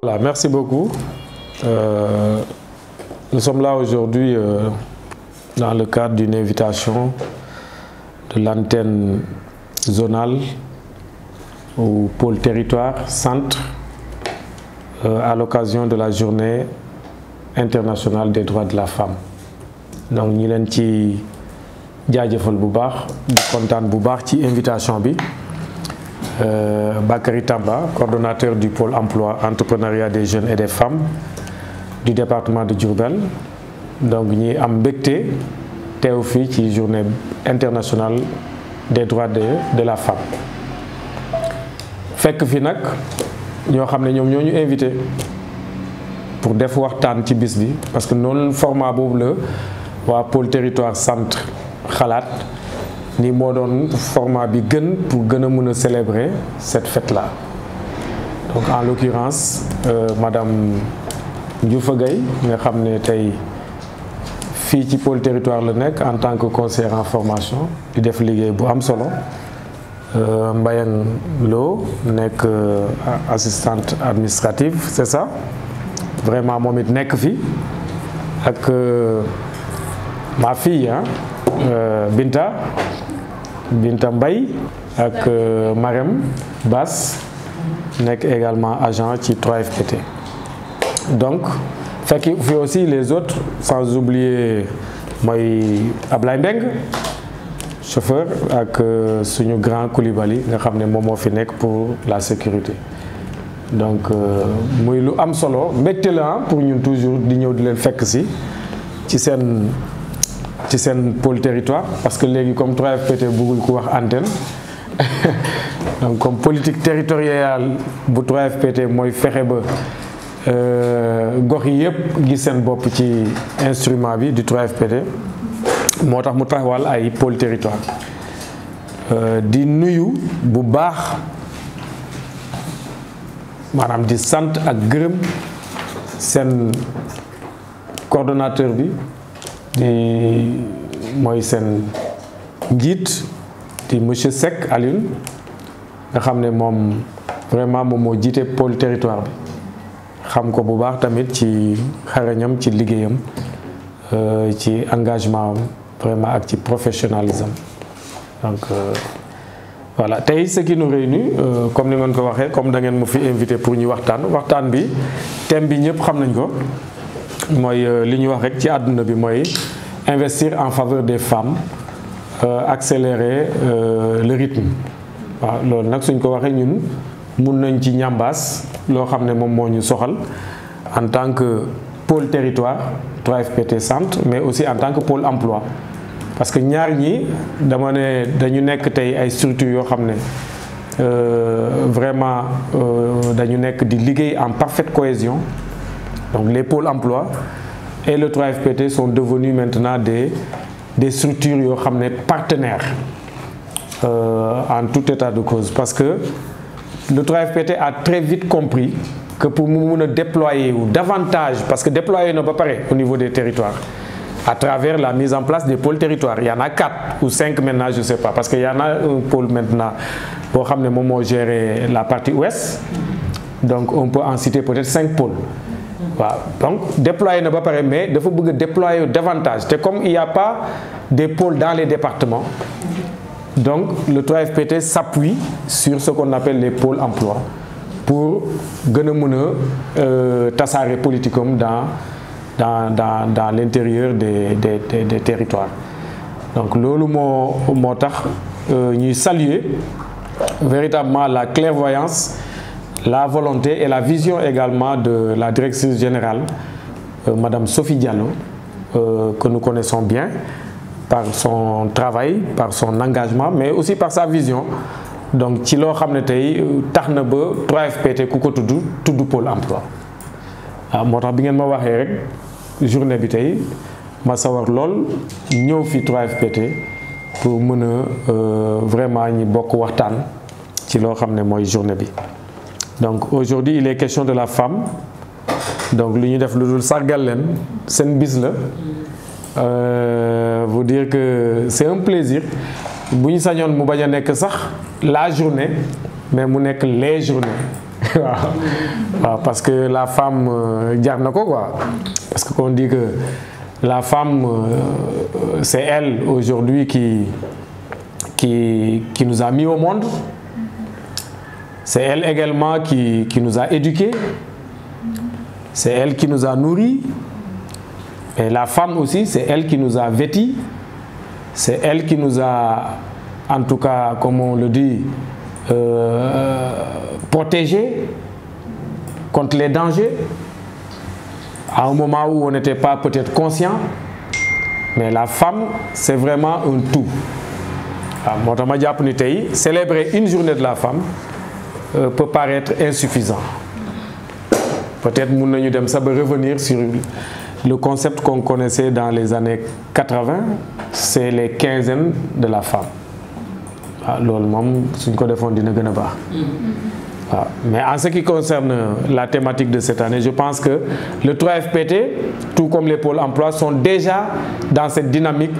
Voilà, merci beaucoup. Nous sommes là aujourd'hui dans le cadre d'une invitation de l'antenne zonale au pôle territoire centre à l'occasion de la journée internationale des droits de la femme. Donc ñi leen ci jaajëfal bu baax di kontaan bu baax ci invitation bi. Bakary Tamba, coordonnateur du pôle emploi entrepreneuriat des jeunes et des femmes du département de Diourbel. Donc ñi am mbégte teew fii ci journée internationale des droits de la femme. Fekk fi nag ñoo xam ne ñoom ñoo ñu invité pour def waxtaan ci bis bi parce que noonu format boobu la waa pôle territoire centre xalaat ni moo doon format bi gën pour gën a mën a célébrer cette fête-là. Donc en l'occurrence madame Ndioufa Gaye nga xam ne tey fii ci pôle territoire la nekk en tant que conseillère en formation di def liggéey bu am solo. Mbayang Lo nekk assistante administrative, c'est ça? Vraiment moom it nekk fi ak ma fille Binta Mbaye ak Marème Bass nekk également agent ci 3FPT. Donc fekk fi aussi les autres sans oublier mooy Ablaye Mbeng chauffeur ak suñu grand Koulibaly nga xam ne moom moo fi nekk pour la sécurité. Donc muy lu am solo mbégte la pour ñun toujours di ñëw di leen fekk si ci seen pôle territoire parce que léegi comme 3FPT bëggul ku wax antenne donc comme politique territoriale bu 3FPT mooy fexe ba gox yi yëpp gis seen bopp ci instrument bi du 3FPT moo tax mu taxawal ay pôle territoire di nuyu bu baax maanaam di sant ak gërëm seen coordonnateur bi di mooy seen njiit di monsieur Seck Alioune nga xam ne moom vraiment moom moo jiite pôle territoire bi xam ko bu baax tamit ci xarañam ci liggéeyam ci engagement am vraiment ak ci professionnalisme. Donc voilà tey ce qui nous réunit comme ni ngeen ko waxee comme da ngeen mu fi invité pour ñu waxtaan bi thème bi ñëpp xam nañ ko mooy li ñuy wax rek ci àdduna bi mooy investir en faveur des femmes accélérer le rythme. waaw loolu nag suñ ko waxee ñun mun nañ ci ñambaas loo xam ne moom moo ñu soxal en tant que pôle territoire 3FPT centre mais aussi en tant que pôle emploi parce que ñaar ñi dama ne dañu nekk tey ay structures yoo xam ne vraiment dañu nekk di liggéey en parfaite cohésion. Donc les pôles emploi et le 3FPT sont devenus maintenant des structures yoo xam ne partenaires en tout état de cause parce que le 3FPT a très vite compris que pour mu mun a déployer ou davantage parce que déployer na ba pare au niveau des territoires à travers la mise en place des pôles territoires. Il y en a 4 ou 5 maintenant, je ne sais pas, parce qu'il y en a un pôle maintenant pour gérer la partie ouest. Donc on peut en citer peut-être 5 pôles. Voilà. Donc déployer ne va pas, mais il faut déployer davantage. C'est comme il n'y a pas des pôles dans les départements. Donc le 3FPT s'appuie sur ce qu'on appelle les pôles emploi pour gagner tassare politicum dans l'intérieur des territoires. Donc loolu moo tax ñuy saluer véritablement la clairvoyance, la volonté et la vision également de la directrice générale madame Sophie Diallo que nous connaissons bien par son travail, par son engagement mais aussi par sa vision. Donc ci loo xam ne tey tax na ba 3FPT ku ko tudd pôle emploi. Moo tax bi ngeen ma waxee rek journée bi tey ma sawar lool ñëw fi 3FPT pour mën a vraiment ñi bokk waxtaan ci loo xam ne mooy journée bi. Donc aujourd'hui il est question de la femme donc li ñu def lu dul sargal leen seen bis la vous dire que c'est un plaisir bu ñu sañoon mu bañ a nekk sax la journée mais mu nekk les journées parce que la femme jar na ko quoi, parce que qu'on dit que la femme c'est elle aujourd'hui qui nous a mis au monde, c'est elle également qui nous a éduqués, c'est elle qui nous a nourris, et la femme aussi c'est elle qui nous a vêtis, c'est elle qui nous a, en tout cas comme on le dit, protégés contre les dangers à un moment où on n'était pas peut-être conscient, mais la femme c'est vraiment un tout. Moo tax ma jàpp ni tey célébrer une journée de la femme peut paraître insuffisant. Peut-être mun nañu dem sax ba revenir sur le concept qu'on connaissait dans les années 80, c'est les quinzaines de la femme. Loolu moom suñ ko defoon dina gën a baax. Mais en ce qui concerne la thématique de cette année, je pense que le 3FPT, tout comme les pôles emploi, sont déjà dans cette dynamique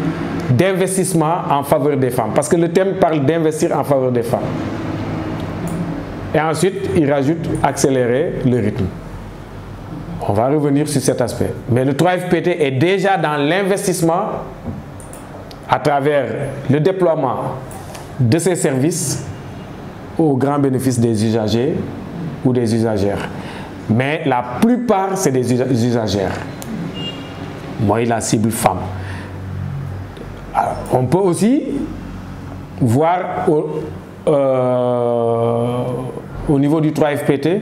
d'investissement en faveur des femmes. Parce que le thème parle d'investir en faveur des femmes. Et ensuite, il rajoute accélérer le rythme. On va revenir sur cet aspect. Mais le 3FPT est déjà dans l'investissement à travers le déploiement de ses services au grand bénéfice des usagers ou des usagères. Mais la plupart, c'est des usagères. Moi, la cible femme. Alors, on peut aussi voir au niveau du 3FPT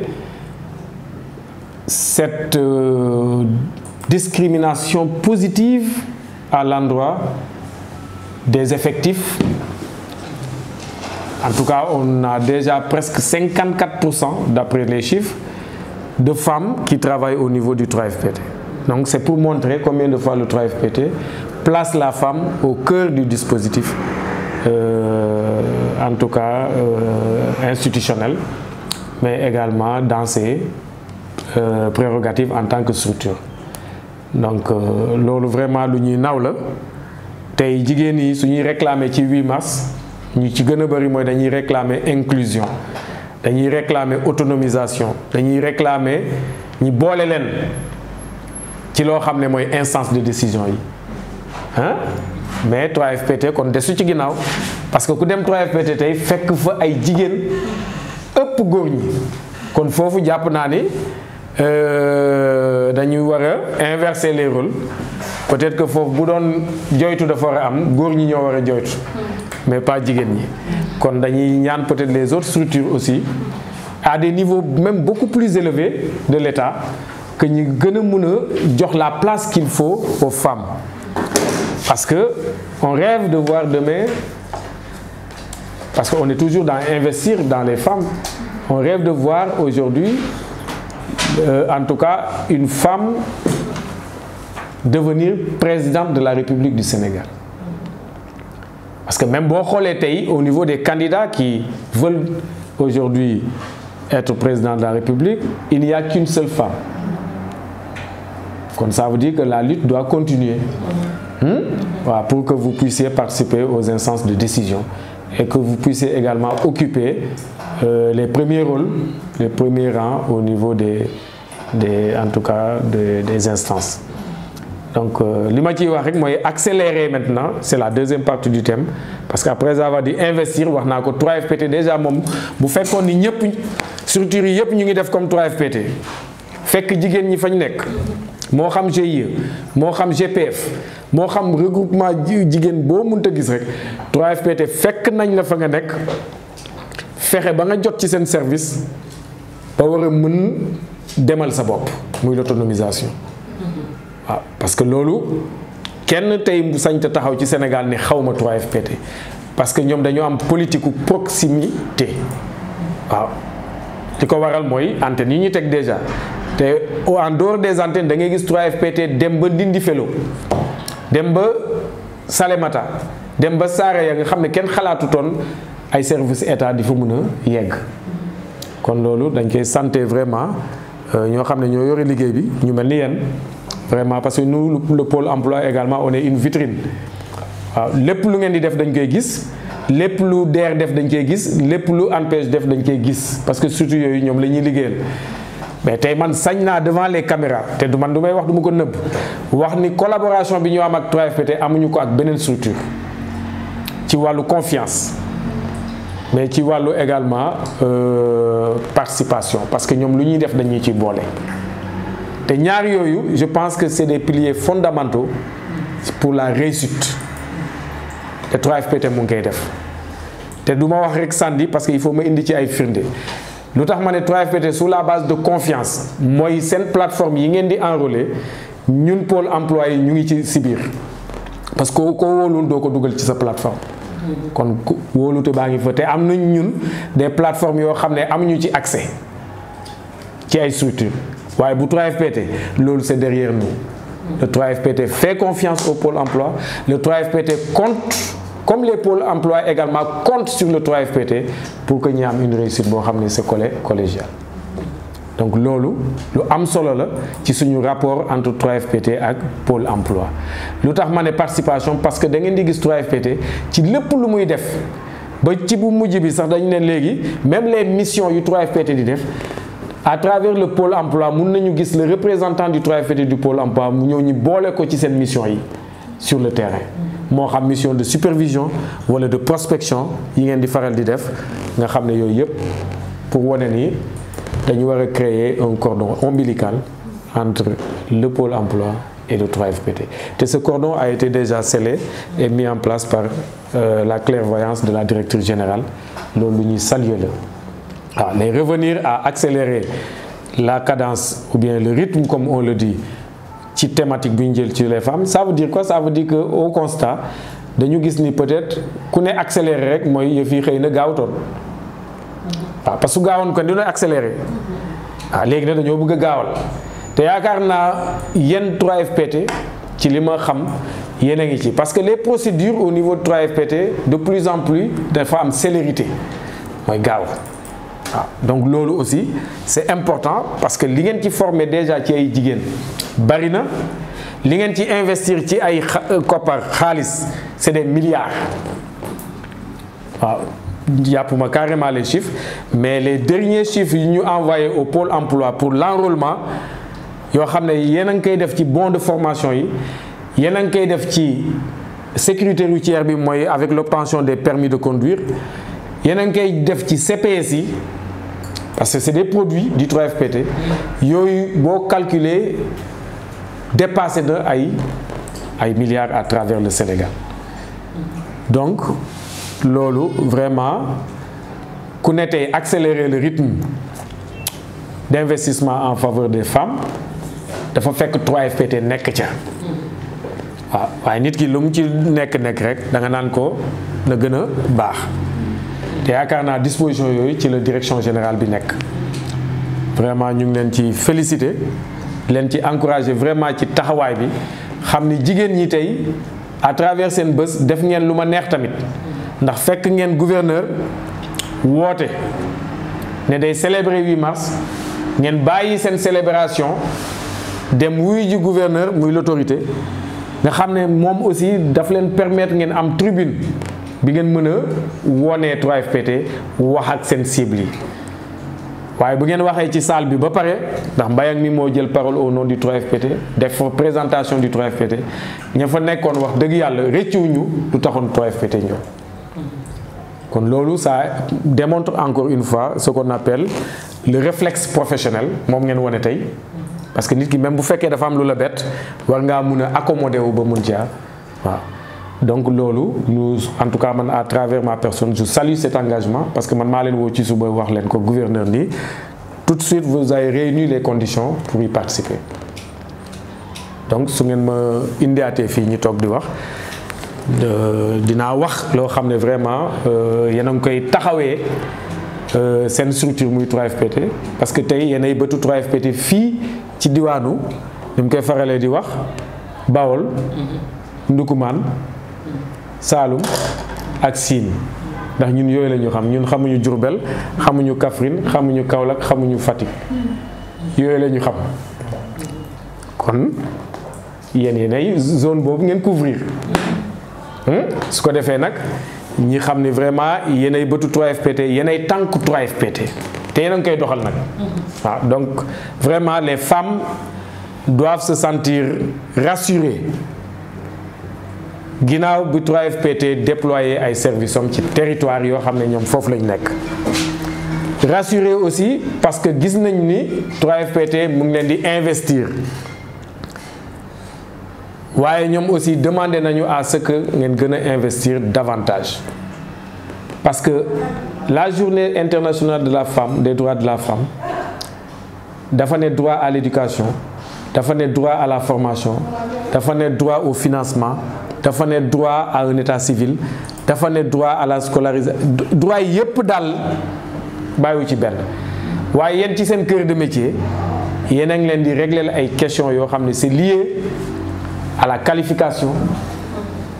cette discrimination positive à l'endroit des effectifs. En tout cas, on a déjà presque 54% d'après les chiffres de femmes qui travaillent au niveau du 3FPT. Donc c'est pour montrer combien de fois le 3FPT place la femme au cœur du dispositif, en tout cas institutionnel, mais également dans ses prérogatives en tant que structure. Donc loolu vraiment lu ñuy naw la tey jigéen yi su ñuy réclamer ci 8 mars ñu ci gën a bari mooy dañuy réclamer inclusion, dañuy réclamer autonomisation, dañuy réclamer ñi boole leen ci loo xam ne mooy instance de décision yi mais 3FPT kon desu ci ginnaaw parce que ku dem 3FPT tey fekk fa ay jigéen ëpp góor ñi kon foofu jàpp naa ni dañuy war a inverser les rôles. Peut-être que foofu bu doon joytu dafa war a am góor ñi ñoo war a joytu mais pas jigéen ñi. Kon dañuy ñaan peut-être les autres structures aussi à des niveaux même beaucoup plus élevés de l'État que ñu gën a mën a jox la place qu'il faut aux femmes. Parce que on rêve de voir demain, parce qu'on est toujours dans investir dans les femmes, on rêve de voir aujourd'hui en tout cas une femme devenir présidente de la République du Sénégal. Parce que même boo xoolee tey au niveau des candidats qui veulent aujourd'hui être président de la République, il n'y a qu'une seule femme. Comme ça veut dire que la lutte doit continuer. Voilà, pour que vous puissiez participer aux instances de décision et que vous puissiez également occuper les premiers rôles, les premiers rangs au niveau en tout cas des instances. Donc, li ma ciy wax rek mooy accélérer maintenant, c'est la deuxième partie du thème, parce qu'après avoir dit investir, wax naa ko 3FPT déjà moom bu fekkoon ni ñëpp structures yi yëpp ñu ngi def comme 3FPT fekk jigéen ñi fañ nekk moo xam GIE moo xam GPF moo xam regroupement jigéen boo mënta gis rek 3FPT fekk nañ la fa nga nekk fexe ba nga jot ci seen service ba war a mën demal sa bopp muy l'autonomisation. waaw parce que loolu kenn tey sañ te taxaw ci Sénégal ne xawma 3FPT parce que ñoom dañoo am politique proximité. waaw li ko waral mooy antenne yi ñu teg déjà te en dehors des antennes da ngay gis 3FPT dem ba Ndindi Felo dem ba Salémata dem ba Saraya nga xam ne kenn xalaatutoon ay services état di fa mën a yegg. kon loolu dañ koy santé vraiment ñoo xam ne ñoo yore liggéey bi ñu mel ni yéen. Vraiment, parce que nous, le pôle emploi également, on est une vitrine. lépp lu ngeen di def dañ koy gis lépp lu DER def dañ koy gis lépp lu ANPEJ def dañ koy gis parce que surtout yooyu ñoom la ñuy liggéeyal mais tey man sañ naa devant les caméras te du man du may wax du ma ko nëbb wax ni collaboration bi ñu am ak 3FPT amuñu ko ak beneen structure ci wàllu confiance mais ci wàllu également participation parce que ñoom lu ñuy def dañuy ci boole te ñaar yooyu je pense que c'est des piliers fondamentaux pour la réussite te 3FPT mu ngi koy def te du ma wax rek sànni parce que il faut ma indi ci ay firnde lu tax ma ne 3FPT sous la base de confiance mooy seen plateforme yi ngeen di enrôler ñun pôle emploi yi ñu ngi ci biir parce que ko wóolul doo ko dugal ci sa plateforme kon wóolute baa ngi fa te am nañ ñun des plateformes yoo xam ne amuñu ci accès ci ay structures waaye bu 3FPT loolu c'est derrière nous le 3FPT fait confiance au pôle emploi le 3FPT compte comme les pôles emploi également comptent sur le 3FPT pour que ñu am une réussite boo xam ne c'est collégial donc loolu lu am solo la ci suñu rapport entre 3FPT ak pôle emploi lu tax ma ne participation parce que da ngeen di gis 3FPT ci lépp lu muy def ba ci bu mujj bi sax dañu ne léegi même les missions yu 3FPT di def à travers le pôle emploi mun nañu gis le représentant du 3FPT du pôle emploi mu ñëw ñu boole ko ci seen mission yi sur le terrain moo xam mission de supervision wala de prospection yi ngeen di faral di def nga xam ne yooyu yëpp pour wane ni dañu war a créer un cordon ombilical entre le pôle emploi et le 3FPT te ce cordon a été déjà scellé et mis en place par la clairvoyance de la directrice générale loolu lu ñuy saluer la waaw mais revenir à accélérer la cadence ou bien le rythme comme on le dit ci thématique bi ñu jël ci les femmes ça veut dire quoi ça veut dire que au constat dañu gis ni peut-être ku ne accéléré rek mooy yëf yi xëy na gaawutoon waaw parce que gaawoon kon dina accéléré waaw léegi nag dañoo bëgg a gaawal te yaakaar naa yéen 3FPT ci li ma xam yéen a ngi ci parce que les procédures au niveau de 3FPT de plus en plus dafa am célérité mooy gaaw waaw donc loolu aussi c'est important parce que li ngeen ci former déjà ci ay jigéen bari na li ngeen ci investir ci ay koppar xaalis c'est des milliards waaw jàppuma carrément les chiffres mais les derniers chiffres yi ñu envoyé au pôle emploi pour l'enrôlement yoo xam ne yéen a ngi koy def ci bon de formation yi yéen a ngi koy def ci sécurité routière bi mooy avec l'obtention des permis de conduire yéen a ngi koy def ci CPS yi parce que c'est des produits du 3FPT yooyu boo calculer dépassé na ay milliards à travers le Sénégal donc loolu vraiment ku ne tey accélérer le rythme d'investissement en faveur des femmes dafa fekk 3FPT nekk ca waaw waaye nit ki lu mu ci nekk rek da nga naan ko na gën a baax te yaakaar naa disposition yooyu ci la direction générale bi nekk vraiment ñu ngi leen ci féliciter leen ci encourager vraiment ci taxawaay bi xam ni jigéen ñi tey à travers seen bés def ngeen lu ma neex tamit ndax fekk ngeen gouverneur woote ne day célébrer 8 mars ngeen bàyyi seen célébration dem wuy ji gouverneur muy l'autorité nga xam ne moom aussi daf leen permettre ngeen am tribune bi ngeen mën a wonee 3FPT wax ak seen cible yi waaye bu ngeen waxee ci salle bi ba pare ndax Mbayang mi moo jël parole au nom du 3FPT def fa présentation du 3FPT ña fa nekkoon wax dëgg yàlla rëccuwuñu lu taxoon 3FPT ñëw kon loolu ça démontre encore une fois ce qu'on appelle le réflexe professionnel moom ngeen wone tey parce que nit ki même bu fekkee dafa am lu la bett war ngaa mun a accommoder wu ba mun caa waaw donc loolu nous en tout cas man à travers ma personne je salue cet engagement parce que man maa leen woo ci suba wax leen ko gouverneur nii tout de suite vous avez réuni les conditions pour y participer donc su ngeen ma indiaatee fii ñi toog di wax dinaa wax loo xam ne vraiment yéen a ngi koy taxawee seen structure muy 3FPT parce que tey yéen ay bëtu 3FPT fii ci diwaanu ni mu koy faralee di wax Bawol Ndukumaan Saalum ak Siin ndax ñun yooyu la ñu xam ñun xamuñu Diourbel xamuñu Kaffrine xamuñu Kaolack xamuñu Fatick yooyu la ñu xam kon yéen ay zone boobu ngeen couvrir su ko defee nag ñi xam ne vraiment yéenay bëtu 3FPT yéenay tànku 3FPT te yéen a ngi koy doxal nag waaw. Donc vraiment les femmes doivent se sentir rassurées ginnaaw bu 3FPT déployer ay services am ci territoire yoo xam ne ñoom foofu lañ nekk. Rassurés aussi parce que gis nañ ni 3FPT mu ngi leen di investir waaye ñoom aussi demandé nañu à ce que ngeen gën a investir davantage parce que la journée internationale de la femme des droits de la femme dafa ne droit à l'éducation, dafa ne droit à la formation, dafa ne droit au financement, dafa ne droit à un état civil, dafa ne droit à la scolarisation, droit yépp daal bàyyiwu ci benn. waaye yéen ci seen cœur de métier yéen a ngi leen di régler ay questions yoo xam ne c'est lié à la qualification,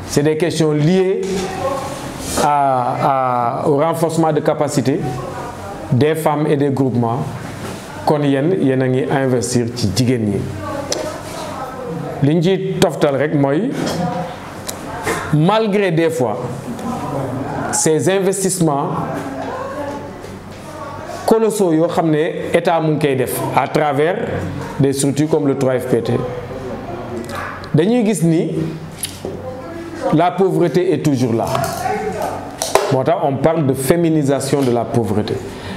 c'est des questions liées au renforcement de capacité des femmes et des groupements. Kon yéen a ngi investir ci jigéen ñi. Li ñu ci toftal rek mooy malgré des fois ces investissements colossaux yoo xam ne état mu ngi koy def à travers des structures comme le 3FPT dañuy gis ni la pauvreté est toujours là. Moo tax on parle de féminisation de la pauvreté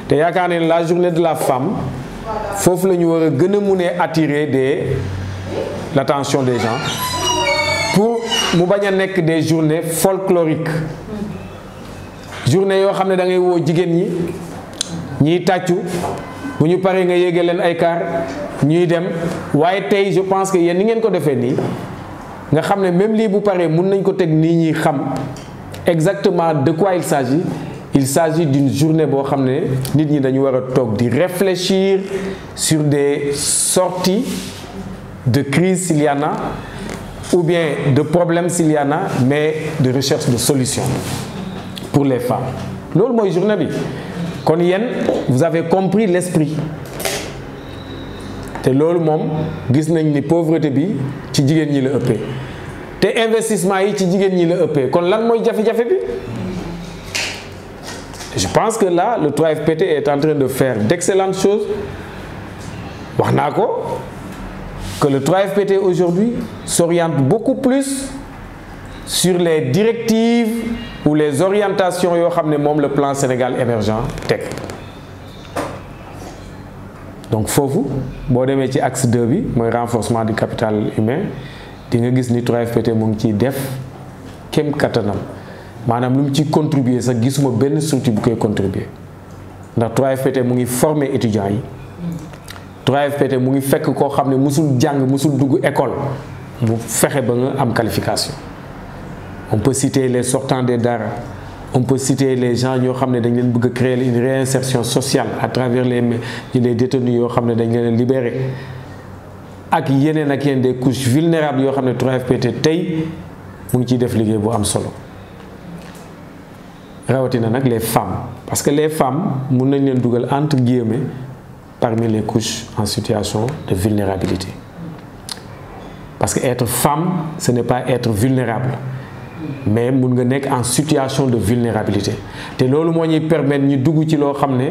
te yaakaar ne la journée de la femme foofu la ñu war a gën a mun a attirer l'attention des gens pour mu bañ a nekk des journées folkloriques journée yoo xam ne da ngay woo jigéen ñi ñiy tàccu bu ñu paree nga yéege leen ay car ñuy dem waaye tey je pense que yéen ni ngeen ko defee nii nga xam ne même lii bu paree mun nañ ko teg nii ñi xam exactement de quoi il s'agit. Il s'agit d'une journée boo xam ne nit ñi dañu war a toog di réfléchir sur des sorties de crise s'il y en a ou bien de problèmes s'il y en a, mais de recherche de solutions pour les femmes. Loolu mooy journée bi kon yéen vous avez compris l'esprit te loolu moom gis nañ ni pauvreté bi ci jigéen ñi la ëppee te investissement yi ci jigéen ñi la ëppee kon lan mooy jafe-jafe bi. Je pense que là, le 3FPT est en train de faire d'excellentes choses. Wax naa ko que le 3FPT aujourd'hui s'oriente beaucoup plus sur les directives ou les orientations yoo xam ne moom le plan Sénégal émergent teg. Donc foofu boo demee ci axe 2 bi mooy renforcement du capital humain di nga gis ni 3FPT mu ngi ciy def kem kattanam. maanaam lu mu ci contribuer sax gisuma benn structure bu koy contribuer ndax 3FPT mu ngi former étudiants yi 3FPT mu ngi fekk koo xam ne musul jàng musul dugg école mu fexe ba nga am qualification. On peut citer les sortants des daara, on peut citer les gens yoo xam ne dañ leen bëgg a créer une réinsertion sociale à travers les détenus yoo xam ne dañ leen libérer ak yeneen des couches vulnérables yoo xam ne 3FPT tey mu ngi ciy def liggéey bu am solo. rawatina nag les femmes parce que les femmes mun nañ leen dugal entre guillemets parmi les couches en situation de vulnérabilité parce que être femme ce n'est pas être vulnérable mais mun nga nekk en situation de vulnérabilité te loolu moo ñuy permettre ñu dugg ci loo xam ne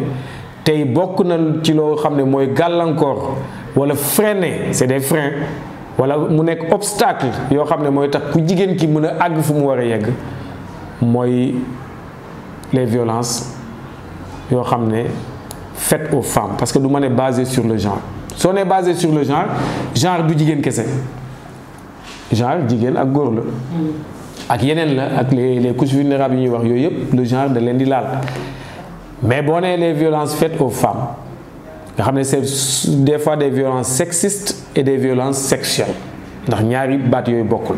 tey bokk na ci loo xam ne mooy gàllankoor wala freiner c'est des freins wala mu nekk obstacle yoo xam ne mooy tax ku jigéen ki mën a àgg fu mu war a yegg mooy les violences yoo xam ne faites aux femmes parce que du ma ne basé sur le genre soo ne basé sur le genre du jigéen kese genre jigéen ak góor la ak yeneen la ak les couches vulnérables yi ñuy wax yooyu yëpp le genre da leen di laal mais boo nee les violences faites aux femmes nga xam ne c'est des fois des violences sexistes et des violences sexuelles ndax ñaari baat yooyu bokkul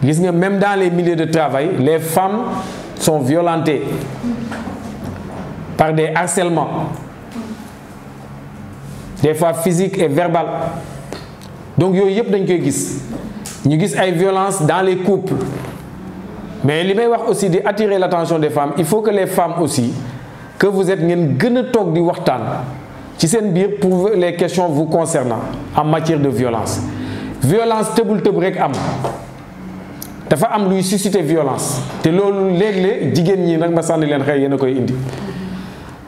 gis nga même dans les milieux de travail les femmes sont violentées par des harcèlements des fois physiques et verbales donc yooyu yëpp dañ koy gis ñu gis ay violences dans les couples mais li may wax aussi di attirer l'attention des femmes il faut que les femmes aussi que vous êtes ngeen gën a toog di waxtaan ci seen biir pour les questions vous concernant en matière de violence tëbul tëb rek am dafa am luy susciter violence te loolu léeg-léeg jigéen ñi nag ma sànni leen xëy yéen a koy indi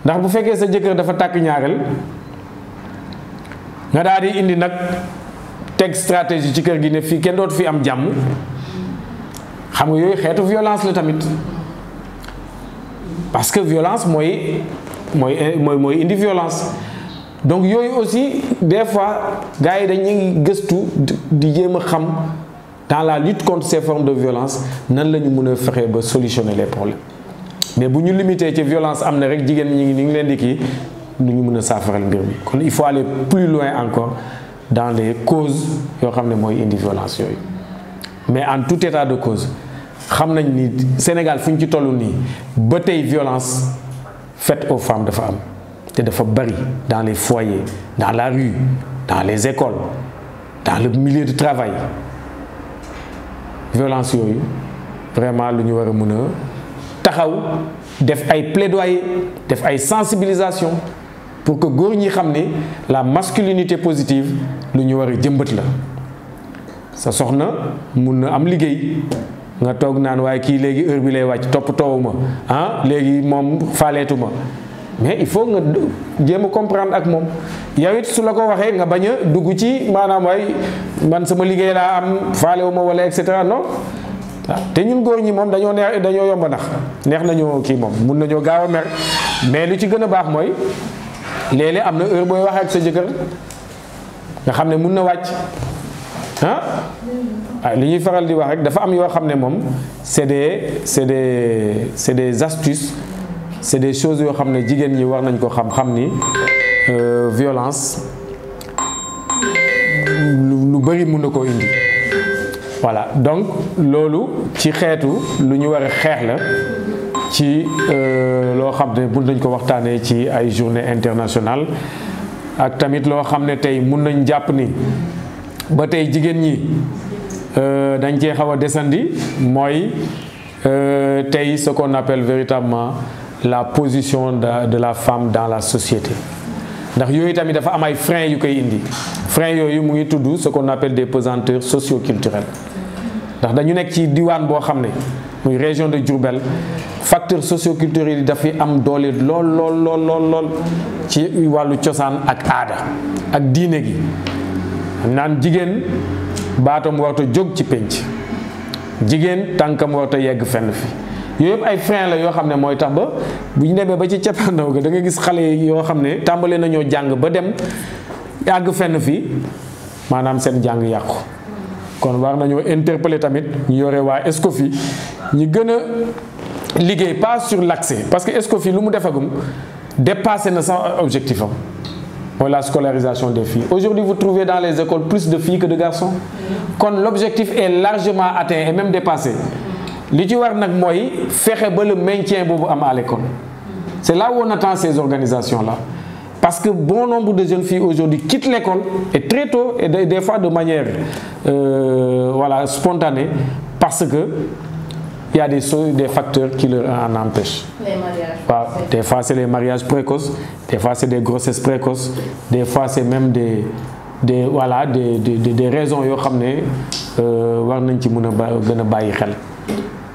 ndax bu fekkee sa jëkkër dafa tàkk ñaareel nga daal di indi nag teg stratégie ci kër gi ne fii kenn dootu fi am jàmm xam nga yooyu xeetu violence la tamit parce que violence mooy indi violence donc yooyu aussi des fois gars yi dañuy gëstu di jéem a xam dans la lutte contre ces formes de violence nan la ñu mën a fexe ba solutionner les problèmes mais bu ñu limité ci violence am na rek jigéen ñi ngi leen di kii nu ñu mën a saafaral mbir mi kon il faut aller plus loin encore dans les causes yoo xam ne mooy indi violence yooyu mais en tout état de cause xam nañ ni Sénégal fu ñu ci toll nii ba tey violence faite aux femmes dafa am te dafa bari dans les foyers dans la rue dans les écoles dans le milieu de travail violence yooyu vraiment lu ñu war a mën a taxaw def ay plaidoyer def ay sensibilisation pour que góor ñi xam ne la masculinité positive lu ñu war a jëmbat la sa soxna mun na am liggéey nga toog naan waaye kii léegi heure bi lay wàcc toppatoowuma ah léegi moom faaleetuma mais il faut nga jéem a comprendre ak moom yow it su la ko waxee nga bañ a dugg ci maanaam waay man sama liggéey laa am faalewuma wala et cetera non te ñun góor ñi moom dañoo yomba nax neex nañoo kii moom mun nañoo gaaw a mer mais lu ci gën a baax mooy léeg-léeg am na heure booy waxee ak sa jëkkër nga xam ne mun na wàcc li ñuy faral di wax rek dafa am yoo xam ne moom c'est des astuces c'est des choses yoo xam ne jigéen ñi war nañ ko xam ni violence lu bari mun na koo indi voilà donc loolu ci xeetu lu ñu war a xeex la ci loo xam ne mun nañ ko waxtaanee ci ay journée internationale ak tamit loo xam ne tey mun nañ jàpp ni ba tey jigéen ñi dañ cee xaw a desandi mooy tey ce qu'on appelle véritablement la position de la femme dans la société ndax yooyu tamit dafa am ay freins yu koy indi freins yooyu mu ngi tudd ce qu'on appelle des pesanteurs socio-culturels ndax dañu nekk ci diwaan boo xam ne muy région de Diourbel facteurs socio-culturels yi dafay am doole lool ci wàllu cosaan ak aada ak diine gi naan jigéen baatam warta jóg ci pénc jigéen tànkam warta yegg fenn fi yooyu yëpp ay frein la yoo xam ne mooy tax ba bu ñu demee ba ci cappaandaw ga da nga gis xale yoo xam ne tàmbalee nañoo jàng ba dem yàgg fenn fii maanaam seen jàng yàqu kon war nañoo interpeller tamit ñu yore waa Escoffi ñu gën a liggéey pas sur l'accès parce que Escoffi lu mu defagum dépassé na sax objectif am mooy la scolarisation des filles. Aujourd'hui, vous trouvez dans les écoles plus de filles que de garçons. Quand l'objectif est largement atteint et même dépassé, li ci war nag mooy fexe ba le maintien boobu am à l'école. C'est là où on attend ces organisations-là. Parce que bon nombre de jeunes filles aujourd'hui quittent l'école et très tôt et des fois de manière spontanée parce que il y a des facteurs qui leur en empêchent. Les mariages. Des fois c'est les mariages précoces, des fois c'est des grossesses précoces, des fois c'est même des raisons yoo xam ne war nañ ci mën a gën a bàyyi xel.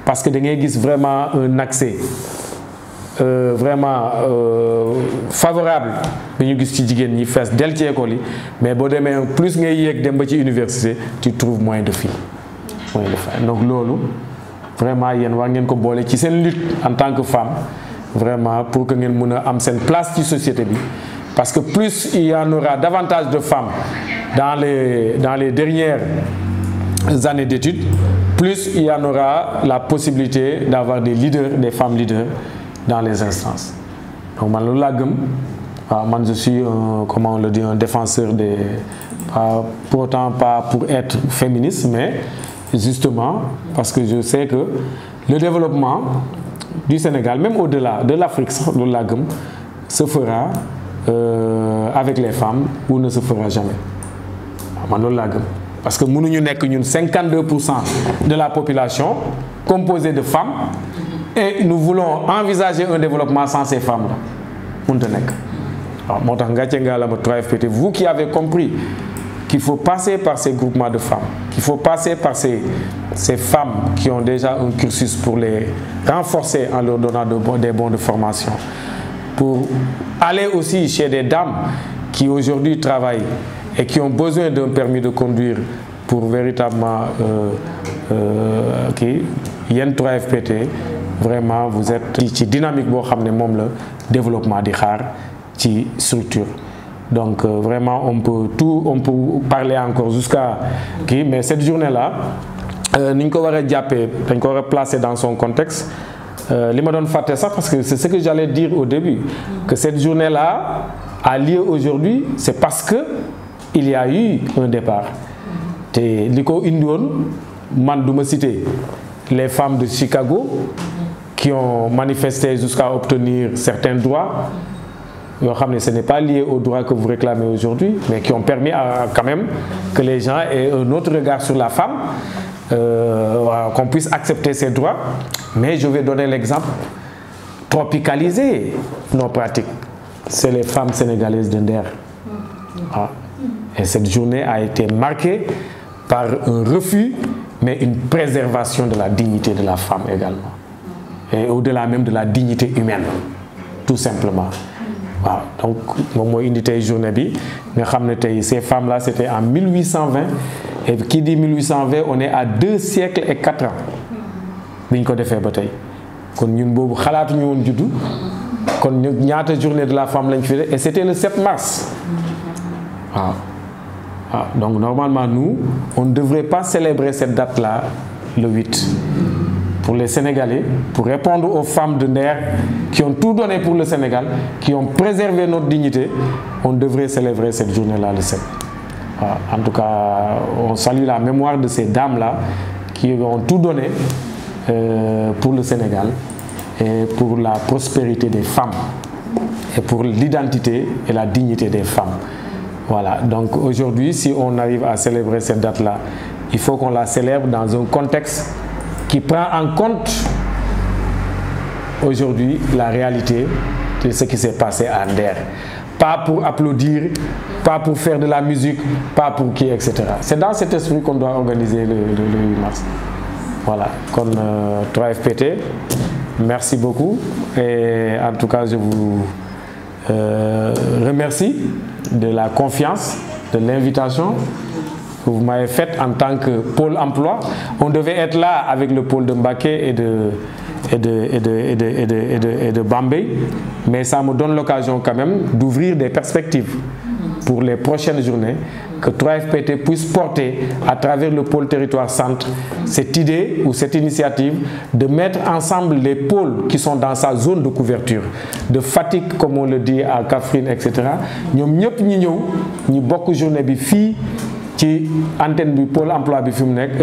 Parce que da ngay gis vraiment un accès favorable bi ñu gis ci jigéen ñi fees del ci école yi mais boo demee plus ngay yéeg dem ba ci université tu trouves moins de filles. Donc loolu vraiment yéen war ngeen ko boole ci seen lutte en tant que femme vraiment pour que ngeen mën a am seen place ci société bi parce que plus il y en aura davantage de femmes dans les dernières années d'études, plus il y en aura la possibilité d'avoir des leaders, des femmes leaders dans les instances. Donc man loolu laa gëm man je suis comment on le dit un défenseur des pour autant pas pour être féministe mais justement parce que je sais que le développement du Sénégal même au-delà de l'Afrique sax loolu laa gëm se fera avec les femmes ou ne se fera jamais man loolu laa gëm parce que mënuñu nekk ñun 52% de la population composée de femmes et nous voulons envisager un développement sans ces femmes là mënut a nekk waaw moo tax ngàcce ngaalama 3FPT vous qui avez compris qu'il faut passer par ces groupements de femmes, qu'il faut passer par ces femmes qui ont déjà un cursus pour les renforcer en leur donnant des bons de formation, pour aller aussi chez des dames qui aujourd'hui travaillent et qui ont besoin d'un permis de conduire pour véritablement yéen 3FPT vraiment vous êtes ci dynamique boo xam ne moom la développement di xaar ci structure. Donc vraiment on peut parler encore jusqu'à mais cette journée là ni ñu ko war a jàppee dañ ko war a placer dans son contexte. Li ma doon fàtte sax parce que c'est ce que j'allais dire au début, que cette journée là a lieu aujourd'hui, c'est parce que il y a eu un départ. te li ko indi woon man du ma citer les femmes de Chicago qui ont manifesté jusqu'à obtenir certains droits yoo xam ne ce n'est pas lié aux droits que vous réclamez aujourd'hui, mais qui ont permis quand même que les gens aient un autre regard sur la femme, qu'on puisse accepter ces droits. Mais je vais donner l'exemple, tropicaliser nos pratiques, c'est les femmes sénégalaises de Nder. Ah. Et cette journée a été marquée par un refus, mais une préservation de la dignité de la femme également. Et au-delà même de la dignité humaine, tout simplement. Waaw donc moom mooy indi tey journée bi nga xam ne tey ces femmes là c'était en 1820 et qui dit 1820 on est à 2 siècles et 4 ans bi ñu ko defee ba tey kon ñun boobu xalaatuñu woon juddu kon ñu ñaata journée de la femme lañ fi def et c'était le 7 mars waaw. Donc normalement nous on ne devrait pas célébrer cette date là le 8 pour les Sénégalais, pour répondre aux femmes de Nder qui ont tout donné pour le Sénégal, qui ont préservé notre dignité. On devrait célébrer cette journée là le 7. En tout cas on salue la mémoire de ces dames là qui ont tout donné pour le Sénégal et pour la prospérité des femmes et pour l'identité et la dignité des femmes. Voilà, donc aujourd'hui, si on arrive à célébrer cette date-là, il faut qu'on la célèbre dans un contexte qui prend en compte aujourd'hui la réalité de ce qui s'est passé à Nder. Pas pour applaudir, pas pour faire de la musique, pas pour qui, etc. C'est dans cet esprit qu'on doit organiser le 8 mars. Voilà, comme 3FPT, merci beaucoup. Et en tout cas, je vous remercie de la confiance, de l'invitation que vous m'avez faite en tant que pôle emploi. On devait être là avec le pôle de Mbacké et de Bambey, mais ça me donne l'occasion quand même d'ouvrir des perspectives pour les prochaines journées, que 3FPT puisse porter à travers le pôle territoire centre cette idée ou cette initiative de mettre ensemble les pôles qui sont dans sa zone de couverture, de Fatick comme on le dit à Kaffrine, etc. ñoom ñëpp ñi ñëw ñi bokk journée bi fii ci antenne bi pôle emploi bi fi mu nekk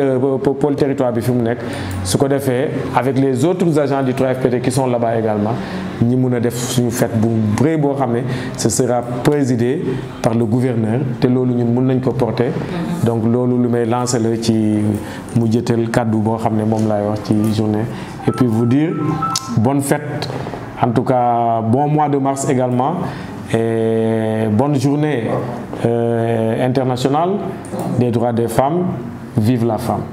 pôle territoire bi fi mu nekk su ko defee avec les autres agents du 3FPT qui sont là-bas également ñi mun a def suñu fête bu rëy boo xam ne ce sera présidé par le gouverneur te loolu ñun mun nañ ko porter. Donc loolu lu may lancer la ci mu jëtal kàddu boo xam ne moom laay wax ci journée et puis vous dire bonne fête, en tout cas bon mois de mars également. Et bonne journée internationale des droits des femmes. Vive la femme.